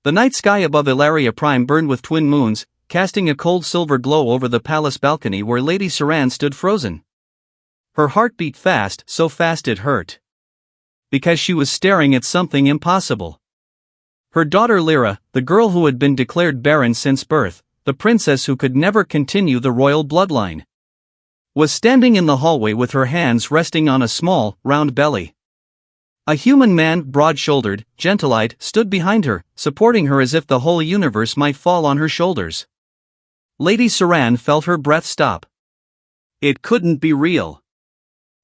The night sky above Ilaria Prime burned with twin moons, casting a cold silver glow over the palace balcony where Lady Saran stood frozen. Her heart beat fast, so fast it hurt. Because she was staring at something impossible. Her daughter Lyra, the girl who had been declared barren since birth, the princess who could never continue the royal bloodline, was standing in the hallway with her hands resting on a small, round belly. A human man, broad-shouldered, gentle-eyed, stood behind her, supporting her as if the whole universe might fall on her shoulders. Lady Saran felt her breath stop. It couldn't be real.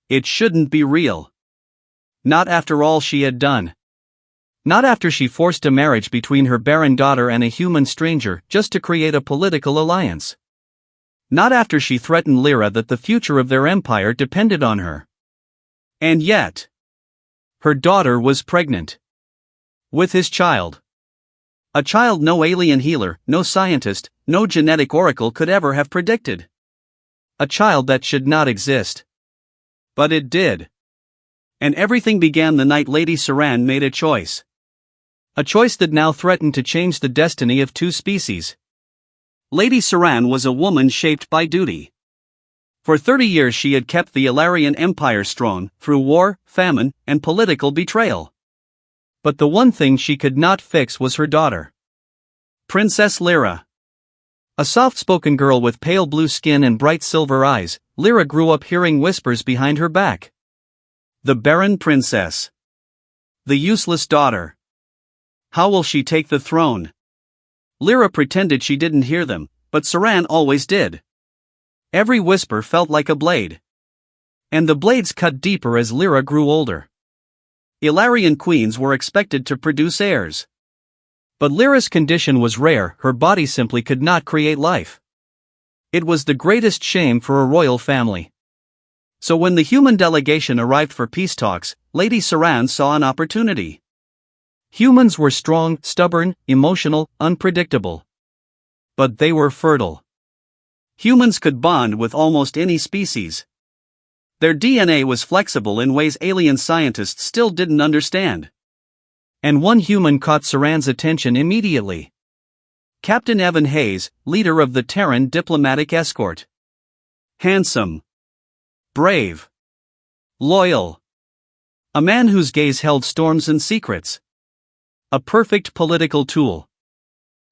It shouldn't be real. Not after all she had done. Not after she forced a marriage between her barren daughter and a human stranger just to create a political alliance. Not after she threatened Lyra that the future of their empire depended on her. And yet, her daughter was pregnant. With his child. A child no alien healer, no scientist, no genetic oracle could ever have predicted. A child that should not exist. But it did. And everything began the night Lady Saran made a choice. A choice that now threatened to change the destiny of two species. Lady Saran was a woman shaped by duty. For 30 years she had kept the Ilarian Empire strong, through war, famine, and political betrayal. But the one thing she could not fix was her daughter. Princess Lyra. A soft-spoken girl with pale blue skin and bright silver eyes, Lyra grew up hearing whispers behind her back. The barren princess. The useless daughter. How will she take the throne? Lyra pretended she didn't hear them, but Saran always did. Every whisper felt like a blade. And the blades cut deeper as Lyra grew older. Ilarian queens were expected to produce heirs. But Lyra's condition was rare, her body simply could not create life. It was the greatest shame for a royal family. So when the human delegation arrived for peace talks, Lady Saran saw an opportunity. Humans were strong, stubborn, emotional, unpredictable. But they were fertile. Humans could bond with almost any species. Their DNA was flexible in ways alien scientists still didn't understand. And one human caught Saran's attention immediately. Captain Evan Hayes, leader of the Terran diplomatic escort. Handsome. Brave. Loyal. A man whose gaze held storms and secrets. A perfect political tool.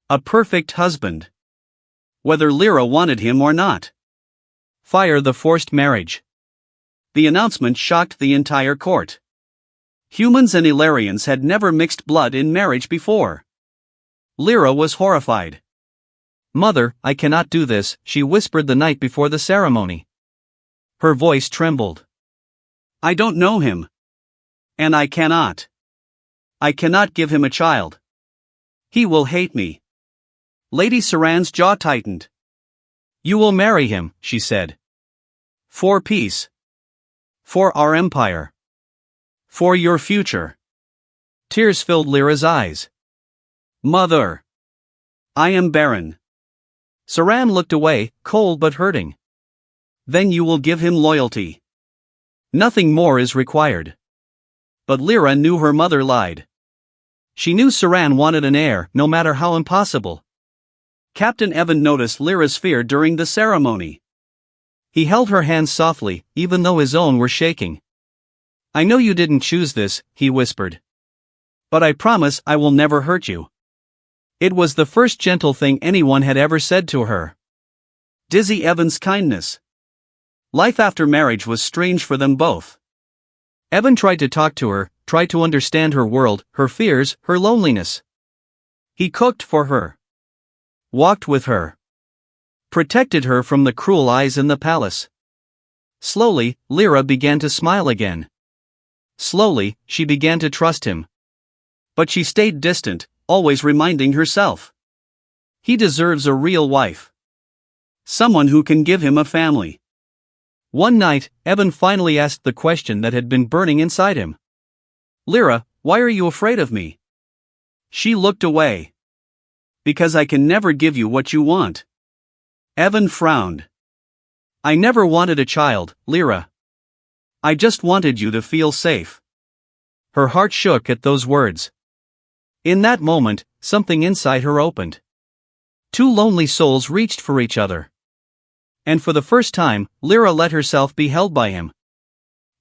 A perfect husband. Whether Lyra wanted him or not. Fire the forced marriage. The announcement shocked the entire court. Humans and Ilarians had never mixed blood in marriage before. Lyra was horrified. "Mother, I cannot do this," she whispered the night before the ceremony. Her voice trembled. "I don't know him. And I cannot give him a child. He will hate me." Lady Saran's jaw tightened. "You will marry him," she said. "For peace. For our empire. For your future." Tears filled Lyra's eyes. "Mother. I am barren." Saran looked away, cold but hurting. "Then you will give him loyalty. Nothing more is required." But Lyra knew her mother lied. She knew Saran wanted an heir, no matter how impossible. Captain Evan noticed Lyra's fear during the ceremony. He held her hands softly, even though his own were shaking. "I know you didn't choose this," he whispered. "But I promise I will never hurt you." It was the first gentle thing anyone had ever said to her. Dizzy Evan's kindness. Life after marriage was strange for them both. Evan tried to talk to her, tried to understand her world, her fears, her loneliness. He cooked for her. Walked with her. Protected her from the cruel eyes in the palace. Slowly, Lyra began to smile again. Slowly, she began to trust him. But she stayed distant, always reminding herself. He deserves a real wife. Someone who can give him a family. One night, Evan finally asked the question that had been burning inside him. "Lyra, why are you afraid of me?" She looked away. "Because I can never give you what you want." Evan frowned. "I never wanted a child, Lyra. I just wanted you to feel safe." Her heart shook at those words. In that moment, something inside her opened. Two lonely souls reached for each other. And for the first time, Lyra let herself be held by him.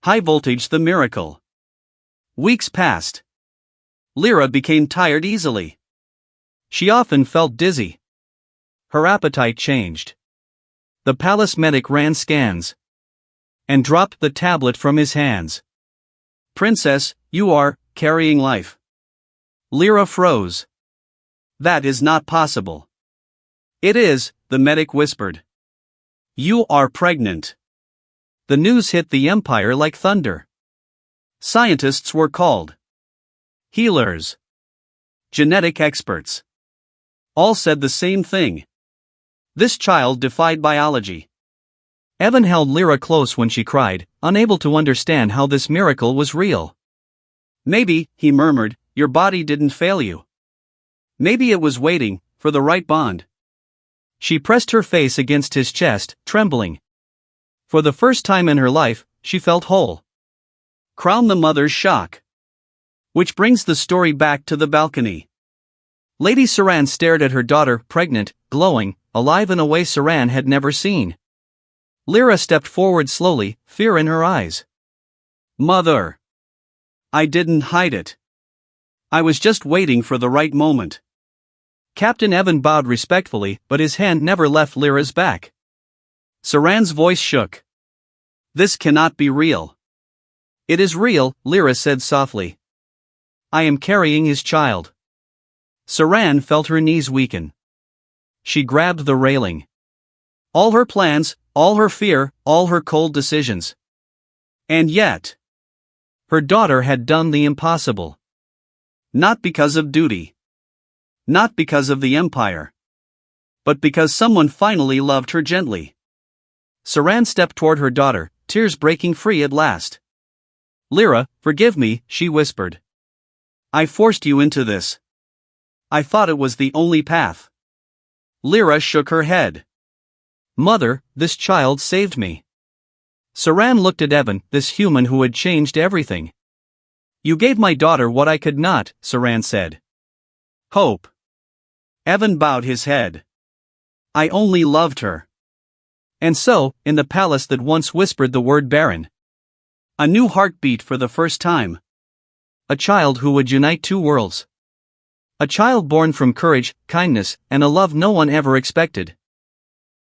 High voltage, the miracle. Weeks passed. Lyra became tired easily. She often felt dizzy. Her appetite changed. The palace medic ran scans and dropped the tablet from his hands. "Princess, you are carrying life." Lyra froze. "That is not possible." "It is," the medic whispered. "You are pregnant." The news hit the Empire like thunder. Scientists were called. Healers. Genetic experts. All said the same thing. This child defied biology. Evan held Lyra close when she cried, unable to understand how this miracle was real. "Maybe," he murmured, "your body didn't fail you. Maybe it was waiting for the right bond." She pressed her face against his chest, trembling. For the first time in her life, she felt whole. Crown the mother's shock. Which brings the story back to the balcony. Lady Saran stared at her daughter, pregnant, glowing, alive in a way Saran had never seen. Lyra stepped forward slowly, fear in her eyes. "Mother. I didn't hide it. I was just waiting for the right moment." Captain Evan bowed respectfully, but his hand never left Lyra's back. Saran's voice shook. "This cannot be real." "It is real," Lyra said softly. "I am carrying his child." Saran felt her knees weaken. She grabbed the railing. All her plans, all her fear, all her cold decisions. And yet, her daughter had done the impossible. Not because of duty. Not because of the Empire. But because someone finally loved her gently. Saran stepped toward her daughter, tears breaking free at last. "Lyra, forgive me," she whispered. "I forced you into this. I thought it was the only path." Lyra shook her head. "Mother, this child saved me." Saran looked at Evan, this human who had changed everything. "You gave my daughter what I could not," Saran said. "Hope." Evan bowed his head. "I only loved her." And so, in the palace that once whispered the word barren, a new heart beat for the first time. A child who would unite two worlds. A child born from courage, kindness, and a love no one ever expected.